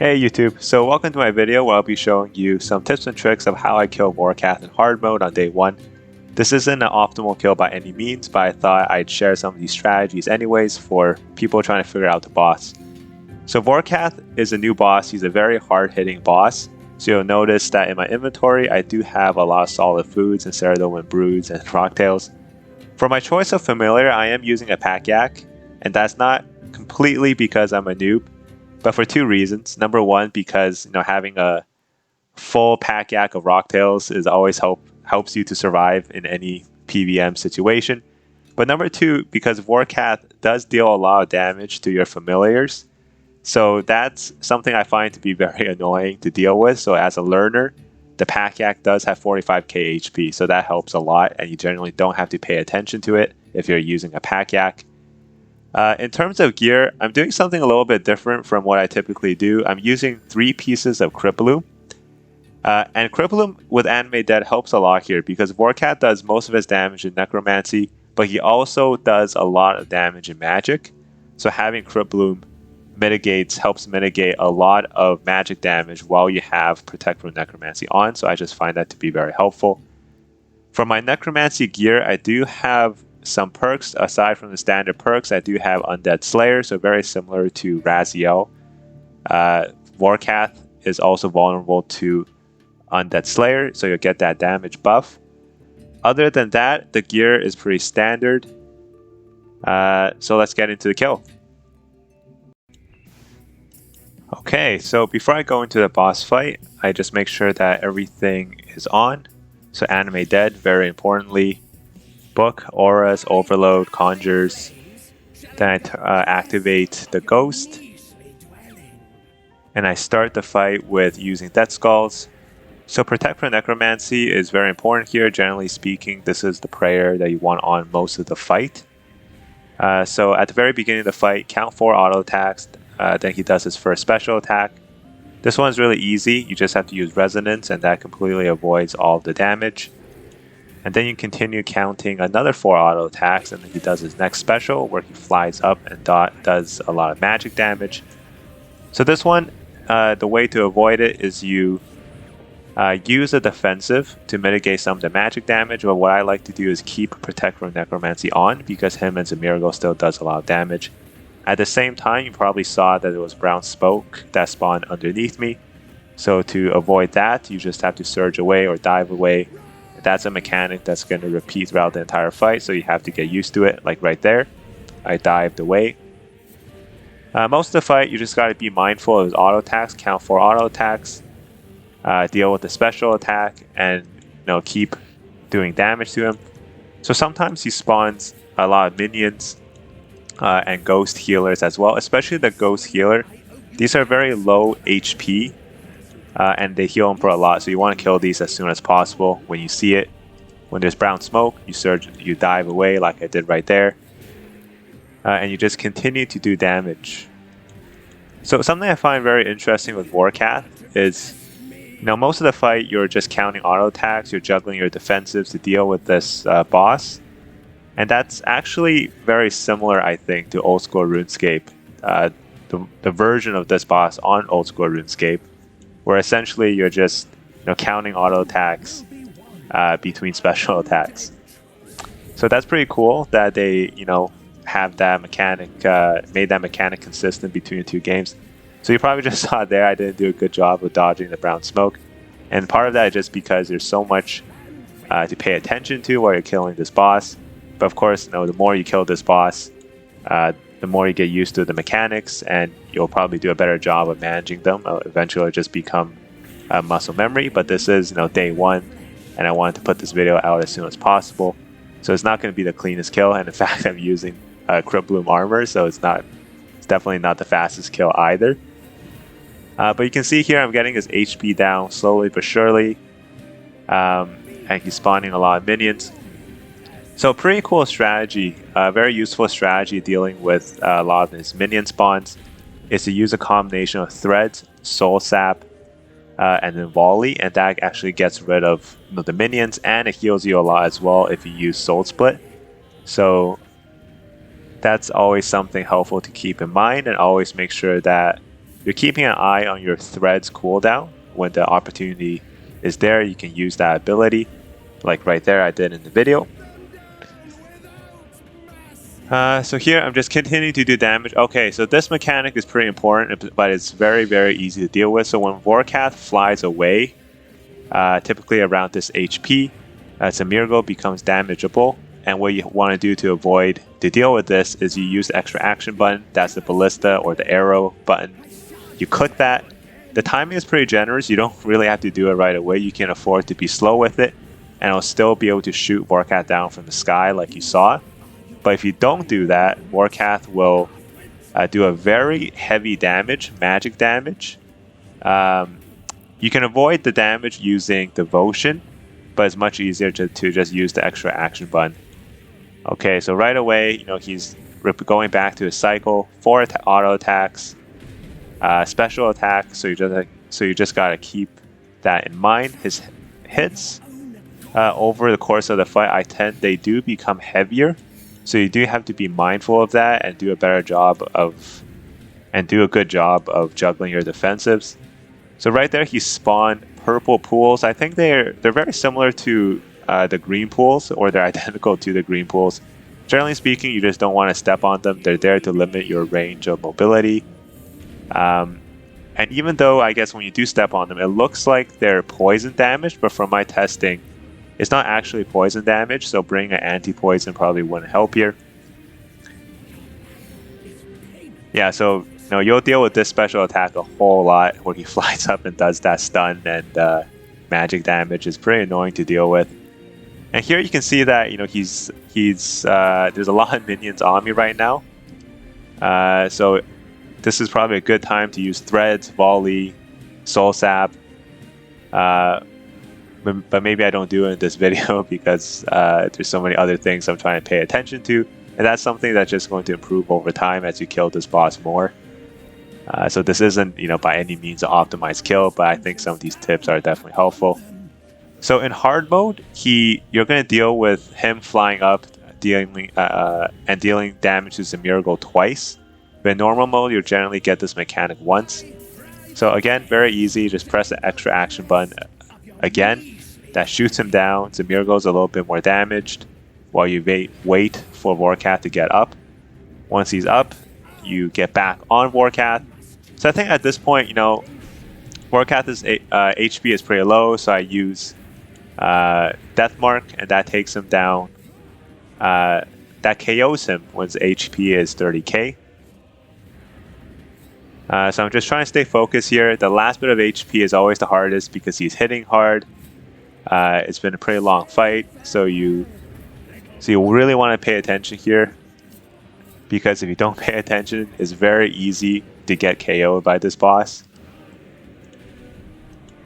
Hey YouTube, so welcome to my video where I'll be showing you some tips and tricks of how I kill Vorkath in hard mode on day 1. This isn't an optimal kill by any means, but I thought I'd share some of these strategies anyways for people trying to figure out the boss. So Vorkath is a new boss. He's a very hard-hitting boss. So you'll notice that in my inventory I do have a lot of solid foods instead of the wind broods and rocktails. For my choice of familiar, I am using a pack yak, and that's not completely because I'm a noob, but for two reasons. Number one, because having a full pack yak of rocktails is always helps you to survive in any PVM situation. But number two, because Vorkath does deal a lot of damage to your familiars. So that's something I find to be very annoying to deal with. So as a learner, the pack yak does have 45k HP, so that helps a lot, and you generally don't have to pay attention to it if you're using a pack yak. In terms of gear, I'm doing something a little bit different from what I typically do. I'm using 3 pieces of Cripplum. And Cripplum with Anime Dead helps a lot here because Vorkath does most of his damage in Necromancy, but he also does a lot of damage in Magic. So having Cripplum helps mitigate a lot of magic damage while you have Protect from Necromancy on, so I just find that to be very helpful. For my Necromancy gear, I do have some perks. Aside from the standard perks, I do have Undead Slayer, so very similar to Raziel. Vorkath is also vulnerable to Undead Slayer, so you'll get that damage buff. Other than that, the gear is pretty standard. So let's get into the kill. Okay, so before I go into the boss fight, I just make sure that everything is on. So Anime Dead, very importantly. Book, Auras, Overload, Conjures. Then I activate the Ghost. And I start the fight with using Death Skulls. So Protect from Necromancy is very important here. Generally speaking, this is the prayer that you want on most of the fight. So at the very beginning of the fight, count 4 auto attacks. Then he does his first special attack. This one's really easy. You just have to use Resonance, and that completely avoids all of the damage. And then you continue counting another 4 auto attacks, and then he does his next special where he flies up and does a lot of magic damage. So this one, the way to avoid it is you use a defensive to mitigate some of the magic damage, but what I like to do is keep Protect from Necromancy on because him and Zamirgo still does a lot of damage. At the same time, you probably saw that there was brown smoke that spawned underneath me. So to avoid that, you just have to surge away or dive away. That's a mechanic that's going to repeat throughout the entire fight, so you have to get used to it, like right there. I dived away. Most of the fight, you just got to be mindful of his auto attacks, count 4 auto attacks, deal with the special attack, and keep doing damage to him. So sometimes he spawns a lot of minions and ghost healers as well, especially the ghost healer. These are very low HP. And they heal him for a lot, so you want to kill these as soon as possible when you see it. When there's brown smoke, you dive away like I did right there. And you just continue to do damage. So something I find very interesting with Vorkath is, most of the fight you're just counting auto attacks, you're juggling your defensives to deal with this boss. And that's actually very similar, I think, to Old School RuneScape. The version of this boss on Old School RuneScape, where essentially you're just counting auto attacks between special attacks. So that's pretty cool that they have that mechanic, made that mechanic consistent between the two games. So you probably just saw there I didn't do a good job of dodging the brown smoke, and part of that is just because there's so much to pay attention to while you're killing this boss. But of course, the more you kill this boss, the more you get used to the mechanics, and you'll probably do a better job of managing them. Eventually, it'll just become muscle memory. But this is, day 1, and I wanted to put this video out as soon as possible. So it's not going to be the cleanest kill, and in fact, I'm using Cripplum armor, so it's definitely not the fastest kill either. But you can see here, I'm getting his HP down slowly but surely, and he's spawning a lot of minions. So pretty cool strategy, very useful strategy dealing with a lot of his minion spawns is to use a combination of Threads, Soul Sap, and then Volley, and that actually gets rid of the minions, and it heals you a lot as well if you use Soul Split. So that's always something helpful to keep in mind, and always make sure that you're keeping an eye on your thread's cooldown. When the opportunity is there, you can use that ability, like right there I did in the video. So here I'm just continuing to do damage. Okay, so this mechanic is pretty important, but it's very, very easy to deal with. So when Vorkath flies away, typically around this HP, Zemirgo becomes damageable. And what you want to do to deal with this is you use the extra action button. That's the ballista or the arrow button. You click that. The timing is pretty generous. You don't really have to do it right away. You can afford to be slow with it, and it'll still be able to shoot Vorkath down from the sky like you saw. But if you don't do that, Vorkath will do a very heavy damage, magic damage. You can avoid the damage using Devotion, but it's much easier to just use the extra action button. Okay, so right away, he's going back to his cycle, 4 auto attacks, special attack. So you just gotta keep that in mind. His hits over the course of the fight, they do become heavier. So you do have to be mindful of that and do a good job of juggling your defensives. So right there, he spawned purple pools. I think they're very similar to the green pools, or they're identical to the green pools. Generally speaking, you just don't want to step on them. They're there to limit your range of mobility. And even though I guess when you do step on them, it looks like they're poison damage, but from my testing, it's not actually poison damage, so bringing an anti-poison probably wouldn't help here. Yeah, so you'll deal with this special attack a whole lot where he flies up and does that stun and magic damage. Is pretty annoying to deal with. And here you can see that he's there's a lot of minions on me right now. So this is probably a good time to use Threads, Volley, Soul Sap. But maybe I don't do it in this video because there's so many other things I'm trying to pay attention to. And that's something that's just going to improve over time as you kill this boss more. So this isn't, by any means an optimized kill, but I think some of these tips are definitely helpful. So in hard mode, you're going to deal with him flying up, dealing damage to Zemirgo twice. But in normal mode, you'll generally get this mechanic once. So again, very easy. Just press the extra action button again. That shoots him down. Zemirgo's a little bit more damaged while you wait for Vorkath to get up. Once he's up, you get back on Vorkath. So I think at this point, Vorkath's HP is pretty low, so I use Death Mark, and that takes him down. That KOs him when his HP is 30k. So I'm just trying to stay focused here. The last bit of HP is always the hardest because he's hitting hard. It's been a pretty long fight, so you really want to pay attention here, because if you don't pay attention, it's very easy to get KO'd by this boss.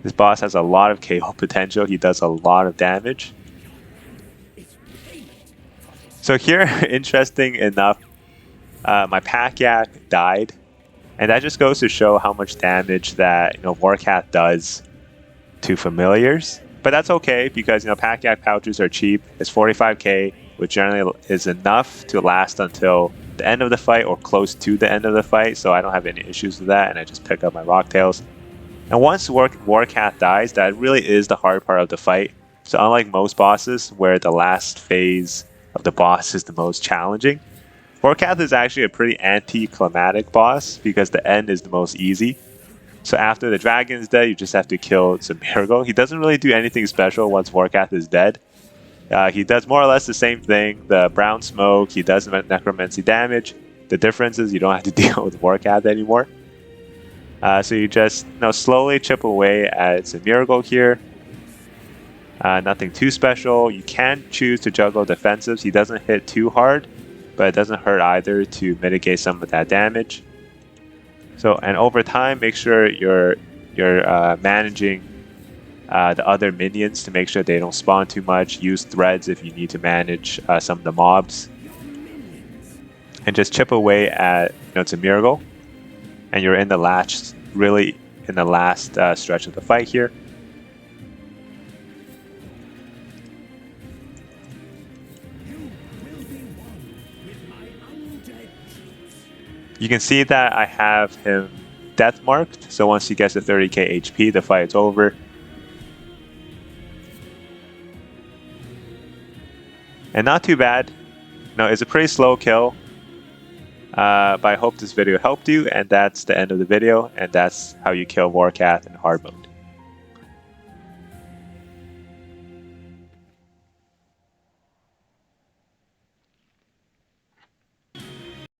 This boss has a lot of KO potential. He does a lot of damage. So here, interesting enough, my Pack-Yak died. And that just goes to show how much damage that Vorkath does to familiars. But that's okay, because Pack-Yak pouches are cheap. It's 45k, which generally is enough to last until the end of the fight or close to the end of the fight. So I don't have any issues with that, and I just pick up my Rocktails. And once Vorkath dies, that really is the hard part of the fight. So unlike most bosses, where the last phase of the boss is the most challenging, Vorkath is actually a pretty anticlimactic boss because the end is the most easy. So after the dragon is dead, you just have to kill Zemirgo. He doesn't really do anything special once Vorkath is dead. He does more or less the same thing. The brown smoke, he does necromancy damage. The difference is you don't have to deal with Vorkath anymore. So you just slowly chip away at Zemirgo here. Nothing too special. You can choose to juggle defensives. He doesn't hit too hard, but it doesn't hurt either to mitigate some of that damage. So, and over time, make sure you're managing the other minions to make sure they don't spawn too much. Use threads if you need to manage some of the mobs, and just chip away at Zemirgo. And you're in the last stretch of the fight here. You can see that I have him death marked, so once he gets to 30k HP, the fight's over. And not too bad. No, it's a pretty slow kill. But I hope this video helped you, and that's the end of the video, and that's how you kill Vorkath in hard mode.